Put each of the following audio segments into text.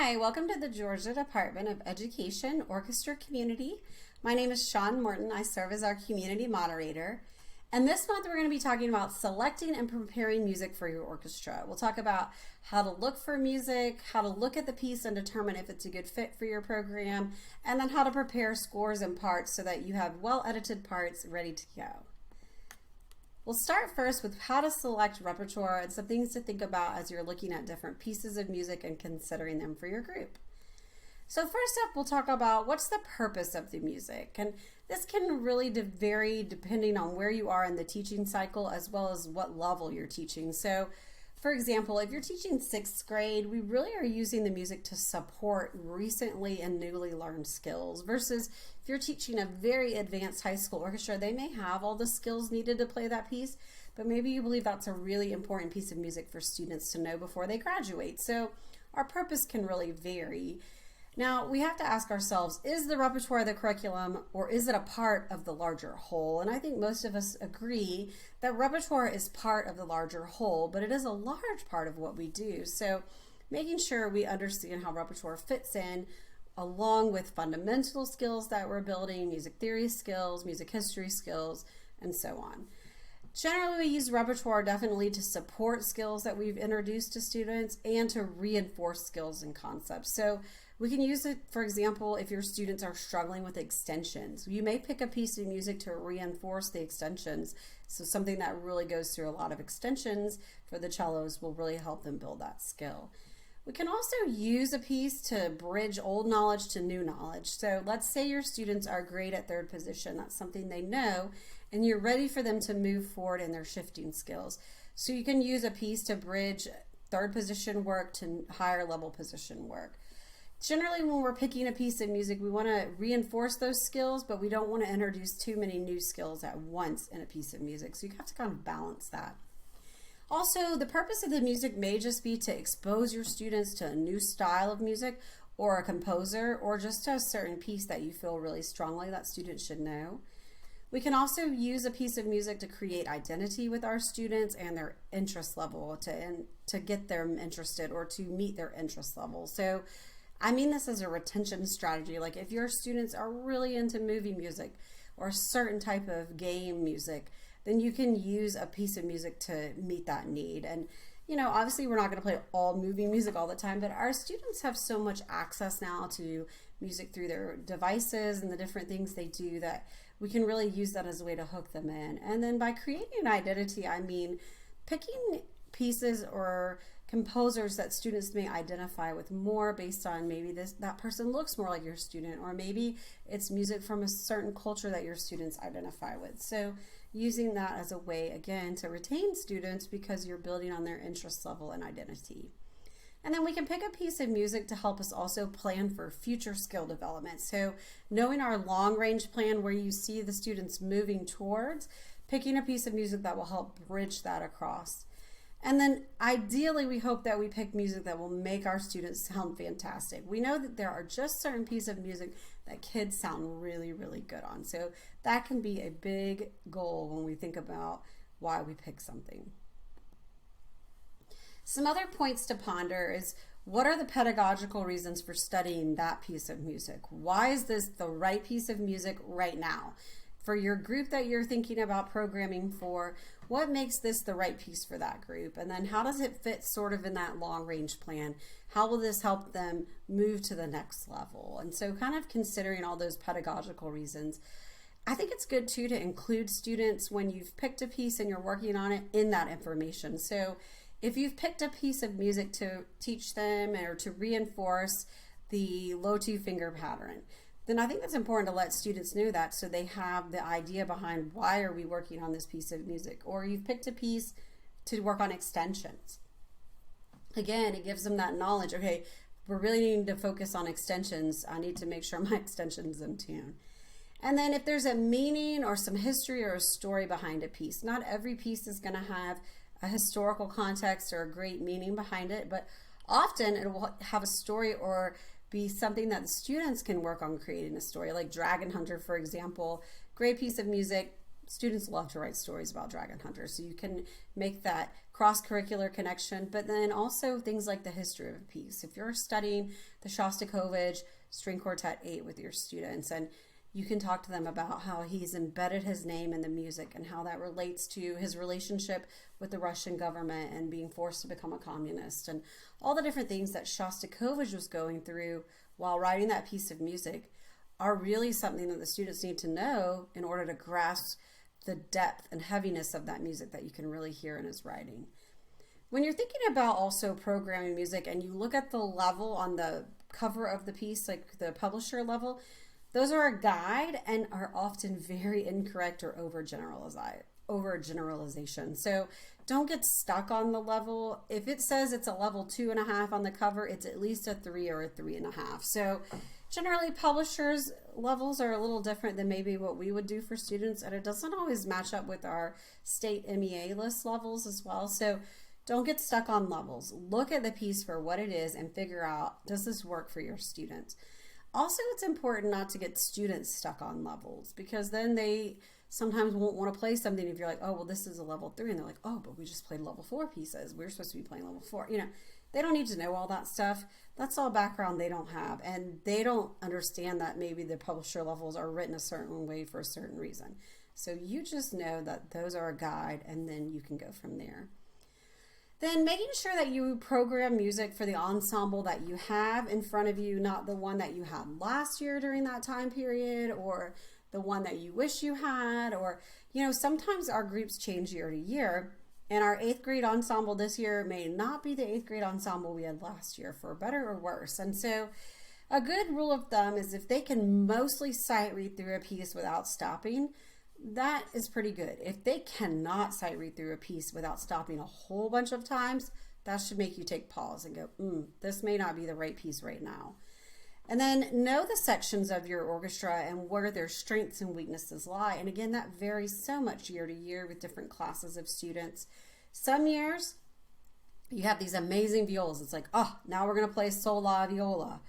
Hi, welcome to the Georgia Department of Education Orchestra Community. My name is Shawn Morton. I serve as our community moderator. And this month we're going to be talking about selecting and preparing music for your orchestra. We'll talk about how to look for music, how to look at the piece and determine if it's a good fit for your program, and then how to prepare scores and parts so that you have well-edited parts ready to go. We'll start first with how to select repertoire and some things to think about as you're looking at different pieces of music and considering them for your group. So first up, we'll talk about what's the purpose of the music. And this can really vary depending on where you are in the teaching cycle as well as what level you're teaching. So for example, if you're teaching 6th grade, we really are using the music to support recently and newly learned skills versus if you're teaching a very advanced high school orchestra, they may have all the skills needed to play that piece, but maybe you believe that's a really important piece of music for students to know before they graduate. So our purpose can really vary. Now, we have to ask ourselves, is the repertoire the curriculum or is it a part of the larger whole? And I think most of us agree that repertoire is part of the larger whole, but it is a large part of what we do. So making sure we understand how repertoire fits in along with fundamental skills that we're building, music theory skills, music history skills, and so on. Generally, we use repertoire definitely to support skills that we've introduced to students and to reinforce skills and concepts. So we can use it, for example, if your students are struggling with extensions. You may pick a piece of music to reinforce the extensions. So something that really goes through a lot of extensions for the cellos will really help them build that skill. We can also use a piece to bridge old knowledge to new knowledge. So let's say your students are great at third position. That's something they know, and you're ready for them to move forward in their shifting skills. So you can use a piece to bridge third position work to higher level position work. Generally, when we're picking a piece of music, we want to reinforce those skills, but we don't want to introduce too many new skills at once in a piece of music. So you have to kind of balance that. Also, the purpose of the music may just be to expose your students to a new style of music or a composer or just to a certain piece that you feel really strongly that students should know. We can also use a piece of music to create identity with our students and their interest level to get them interested or to meet their interest level. So I mean this as a retention strategy. Like if your students are really into movie music or a certain type of game music, then you can use a piece of music to meet that need. And obviously we're not going to play all movie music all the time, but our students have so much access now to music through their devices and the different things they do that we can really use that as a way to hook them in. And then by creating an identity, I mean picking pieces or composers that students may identify with more based on maybe that person looks more like your student, or maybe it's music from a certain culture that your students identify with. So using that as a way, again, to retain students because you're building on their interest level and identity. And then we can pick a piece of music to help us also plan for future skill development. So knowing our long range plan where you see the students moving towards, picking a piece of music that will help bridge that across. And then ideally, we hope that we pick music that will make our students sound fantastic. We know that there are just certain pieces of music that kids sound really, really good on. So that can be a big goal when we think about why we pick something. Some other points to ponder is, what are the pedagogical reasons for studying that piece of music? Why is this the right piece of music right now? For your group that you're thinking about programming for, what makes this the right piece for that group? And then how does it fit sort of in that long range plan? How will this help them move to the next level? And so kind of considering all those pedagogical reasons. I think it's good too to include students when you've picked a piece and you're working on it in that information. So if you've picked a piece of music to teach them or to reinforce the low 2 finger pattern, then I think it's important to let students know that so they have the idea behind why are we working on this piece of music. Or you've picked a piece to work on extensions. Again, it gives them that knowledge. Okay, we're really needing to focus on extensions. I need to make sure my extension's in tune. And then if there's a meaning or some history or a story behind a piece, not every piece is going to have a historical context or a great meaning behind it, but often it will have a story or be something that the students can work on creating a story, like Dragon Hunter, for example. Great piece of music, students love to write stories about dragon hunters, so you can make that cross-curricular connection, but then also things like the history of a piece. If you're studying the Shostakovich String Quartet 8 with your students, and you can talk to them about how he's embedded his name in the music and how that relates to his relationship with the Russian government and being forced to become a communist, and all the different things that Shostakovich was going through while writing that piece of music are really something that the students need to know in order to grasp the depth and heaviness of that music that you can really hear in his writing. When you're thinking about also programming music and you look at the level on the cover of the piece, like the publisher level, those are a guide and are often very incorrect or overgeneralization. So don't get stuck on the level. If it says it's a level 2.5 on the cover, it's at least a 3 or a 3.5. So generally publishers levels are a little different than maybe what we would do for students, and it doesn't always match up with our state MEA list levels as well. So don't get stuck on levels. Look at the piece for what it is and figure out, does this work for your students? Also, it's important not to get students stuck on levels, because then they sometimes won't want to play something if you're like, oh, well, this is a level 3, and they're like, oh, but we just played level 4 pieces. We're supposed to be playing level 4. You know, they don't need to know all that stuff. That's all background they don't have, and they don't understand that maybe the publisher levels are written a certain way for a certain reason. So you just know that those are a guide, and then you can go from there. Then making sure that you program music for the ensemble that you have in front of you, not the one that you had last year during that time period, or the one that you wish you had, or, you know, sometimes our groups change year to year, and our 8th grade ensemble this year may not be the 8th grade ensemble we had last year, for better or worse. And so a good rule of thumb is if they can mostly sight read through a piece without stopping, that is pretty good. If they cannot sight read through a piece without stopping a whole bunch of times, that should make you take pause and go, this may not be the right piece right now. And then know the sections of your orchestra and where their strengths and weaknesses lie. And again, that varies so much year to year with different classes of students. Some years you have these amazing violas. It's like, oh, now we're going to play sol la viola.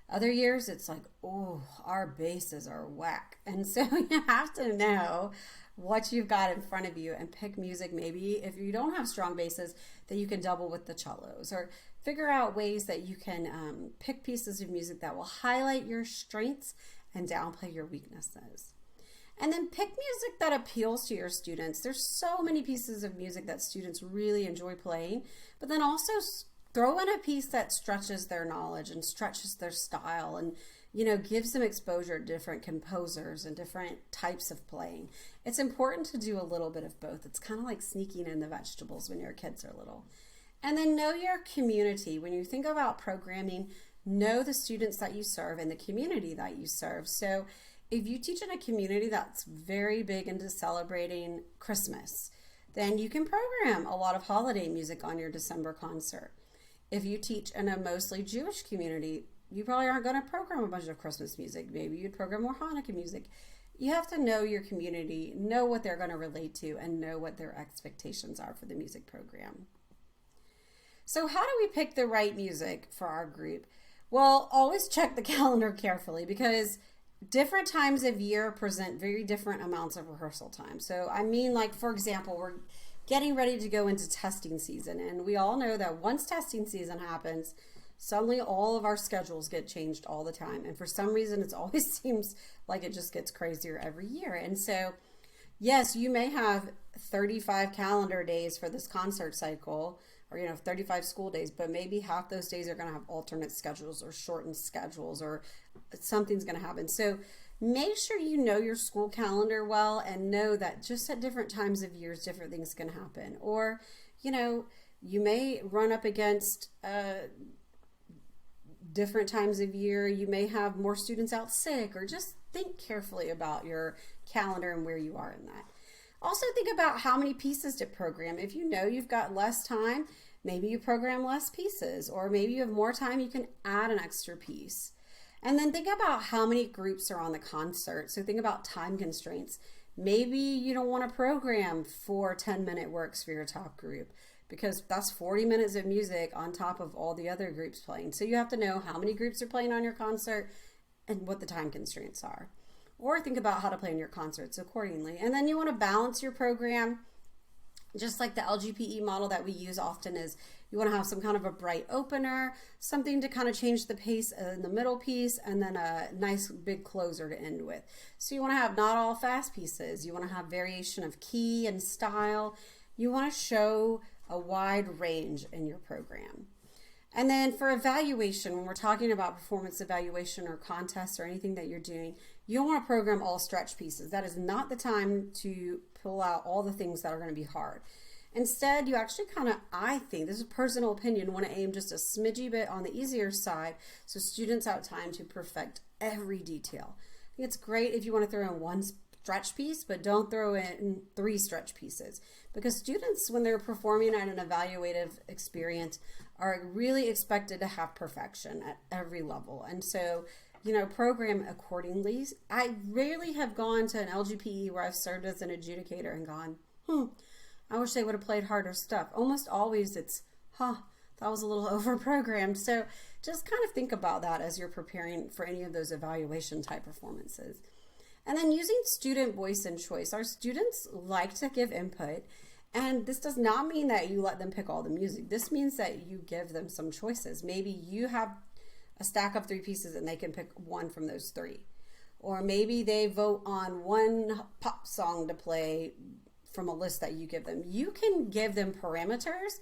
Other years, it's like, oh, our basses are whack. And so you have to know what you've got in front of you and pick music. Maybe if you don't have strong basses, that you can double with the cellos, or figure out ways that you can pick pieces of music that will highlight your strengths and downplay your weaknesses. And then pick music that appeals to your students. There's so many pieces of music that students really enjoy playing, but then also throw in a piece that stretches their knowledge and stretches their style and, you know, gives them exposure to different composers and different types of playing. It's important to do a little bit of both. It's kind of like sneaking in the vegetables when your kids are little. And then know your community. When you think about programming, know the students that you serve and the community that you serve. So if you teach in a community that's very big into celebrating Christmas, then you can program a lot of holiday music on your December concert. If you teach in a mostly Jewish community, you probably aren't going to program a bunch of Christmas music. Maybe you'd program more Hanukkah music. You have to know your community, know what they're going to relate to, and know what their expectations are for the music program. So how do we pick the right music for our group? Well, always check the calendar carefully, because different times of year present very different amounts of rehearsal time. So I mean, like, for example, we're getting ready to go into testing season, and we all know that once testing season happens, suddenly all of our schedules get changed all the time, and for some reason it always seems like it just gets crazier every year. And so yes, you may have 35 calendar days for this concert cycle, or 35 school days, but maybe half those days are going to have alternate schedules or shortened schedules, or something's going to happen. So make sure you know your school calendar well, and know that just at different times of years, different things can happen. Or, you may run up against different times of year. You may have more students out sick, or just think carefully about your calendar and where you are in that. Also think about how many pieces to program. If you know you've got less time, maybe you program less pieces, or maybe you have more time, you can add an extra piece. And then think about how many groups are on the concert. So think about time constraints. Maybe you don't want to program 4 10-minute works for your top group, because that's 40 minutes of music on top of all the other groups playing. So you have to know how many groups are playing on your concert and what the time constraints are. or think about how to plan your concerts accordingly. And then you want to balance your program, just like the LGPE model that we use often is you want to have some kind of a bright opener, something to kind of change the pace in the middle piece, and then a nice big closer to end with. So you want to have not all fast pieces. You want to have variation of key and style. You want to show a wide range in your program. And then for evaluation, when we're talking about performance evaluation or contests or anything that you're doing, you don't want to program all stretch pieces. That is not the time to pull out all the things that are going to be hard. Instead, you actually kind of, I think, this is personal opinion, want to aim just a smidgy bit on the easier side so students have time to perfect every detail. I think it's great if you want to throw in one stretch piece, but don't throw in 3 stretch pieces, because students, when they're performing at an evaluative experience, are really expected to have perfection at every level. And so, program accordingly. I rarely have gone to an LGPE where I've served as an adjudicator and gone, I wish they would have played harder stuff. Almost always it's, that was a little over-programmed. So just kind of think about that as you're preparing for any of those evaluation type performances. And then using student voice and choice. Our students like to give input, and this does not mean that you let them pick all the music. This means that you give them some choices. Maybe you have a stack of 3 pieces and they can pick one from those 3. Or maybe they vote on one pop song to play from a list that you give them. You can give them parameters,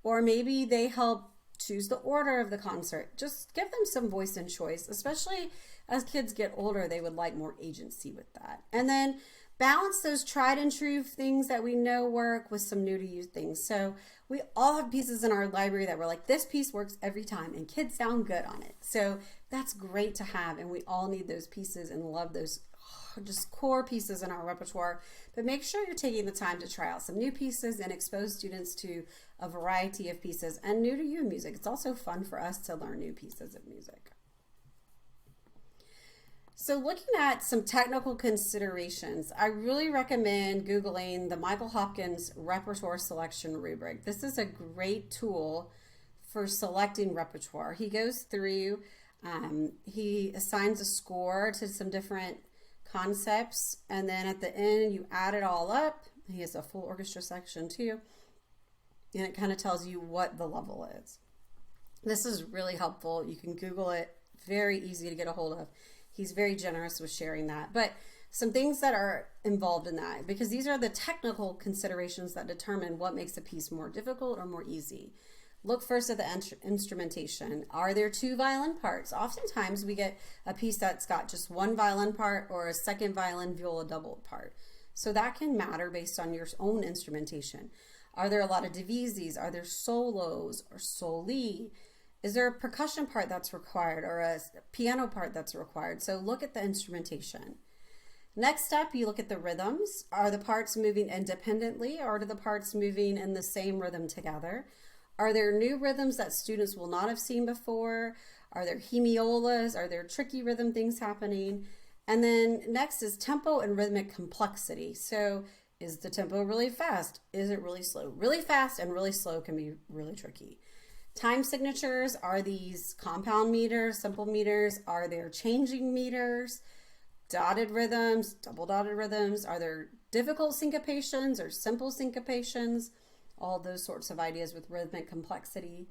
or maybe they help choose the order of the concert. Just give them some voice and choice, especially as kids get older, they would like more agency with that. And then balance those tried and true things that we know work with some new to you things. So we all have pieces in our library that we're like, this piece works every time and kids sound good on it. So that's great to have, and we all need those pieces and love those just core pieces in our repertoire. But make sure you're taking the time to try out some new pieces and expose students to a variety of pieces and new to you music. It's also fun for us to learn new pieces of music. So looking at some technical considerations, I really recommend Googling the Michael Hopkins Repertoire Selection Rubric. This is a great tool for selecting repertoire. He goes through, he assigns a score to some different concepts, and then at the end you add it all up. He has a full orchestra section too, and it kind of tells you what the level is. This is really helpful. You can Google it, very easy to get a hold of. He's very generous with sharing that. But some things that are involved in that, because these are the technical considerations that determine what makes a piece more difficult or more easy. Look first at the instrumentation. Are there 2 violin parts? Oftentimes we get a piece that's got just 1 violin part or a second violin viola double part. So that can matter based on your own instrumentation. Are there a lot of divisis? Are there solos or soli? Is there a percussion part that's required or a piano part that's required? So look at the instrumentation. Next up, you look at the rhythms. Are the parts moving independently, or are the parts moving in the same rhythm together? Are there new rhythms that students will not have seen before? Are there hemiolas? Are there tricky rhythm things happening? And then next is tempo and rhythmic complexity. So is the tempo really fast? Is it really slow? Really fast and really slow can be really tricky. Time signatures, are these compound meters, simple meters? Are there changing meters? Dotted rhythms, double dotted rhythms? Are there difficult syncopations or simple syncopations? All those sorts of ideas with rhythmic complexity.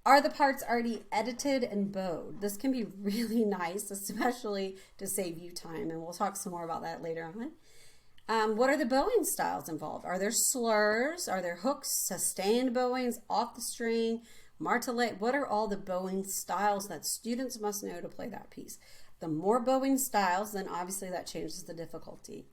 Are the parts already edited and bowed? This can be really nice, especially to save you time, and we'll talk some more about that later on. What are the bowing styles involved? Are there slurs? Are there hooks, sustained bowings, off the string, martelet? What are all the bowing styles that students must know to play that piece? The more bowing styles, then obviously that changes the difficulty.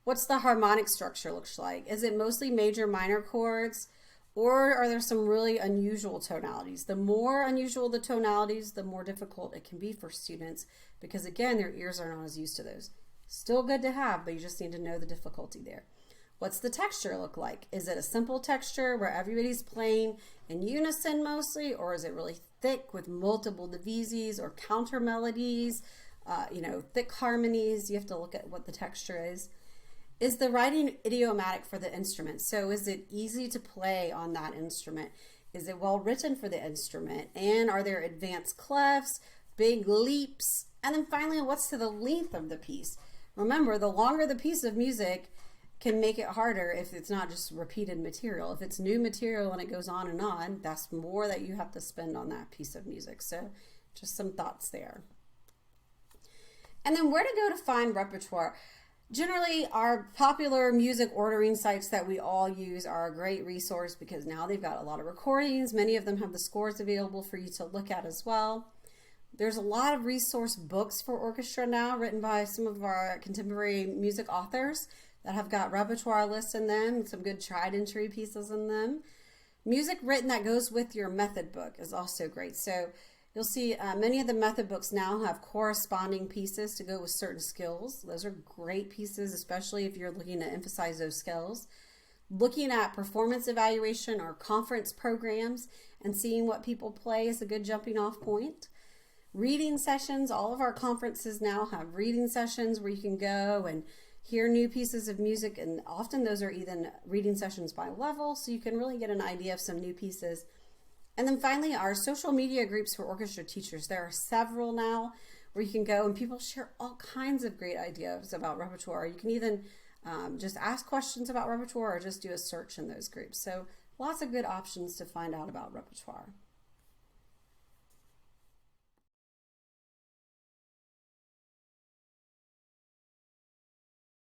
What's the harmonic structure looks like? Is it mostly major minor chords, or are there some really unusual tonalities? The more unusual the tonalities, the more difficult it can be for students, because again, their ears are not as used to those. Still good to have, but you just need to know the difficulty there. What's the texture look like? Is it a simple texture where everybody's playing in unison mostly, or is it really thick with multiple divises or counter melodies, thick harmonies? You have to look at what the texture is. Is the writing idiomatic for the instrument? So is it easy to play on that instrument? Is it well written for the instrument? And are there advanced clefs, big leaps. And then finally, what's to the length of the piece? Remember, the longer the piece of music can make it harder if it's not just repeated material. If it's new material and it goes on, that's more that you have to spend on that piece of music. So just some thoughts there. And then where to go to find repertoire. Generally, our popular music ordering sites that we all use are a great resource because now they've got a lot of recordings. Many of them have the scores available for you to look at as well. There's a lot of resource books for orchestra now written by some of our contemporary music authors that have got repertoire lists in them, some good tried and true pieces in them. Music written that goes with your method book is also great. So you'll see many of the method books now have corresponding pieces to go with certain skills. Those are great pieces, especially if you're looking to emphasize those skills. Looking at performance evaluation or conference programs and seeing what people play is a good jumping off point. Reading sessions, all of our conferences now have reading sessions where you can go and hear new pieces of music, and often those are even reading sessions by level, so you can really get an idea of some new pieces. And then finally, our social media groups for orchestra teachers. There are several now where you can go and people share all kinds of great ideas about repertoire. You can even just ask questions about repertoire or just do a search in those groups. So lots of good options to find out about repertoire.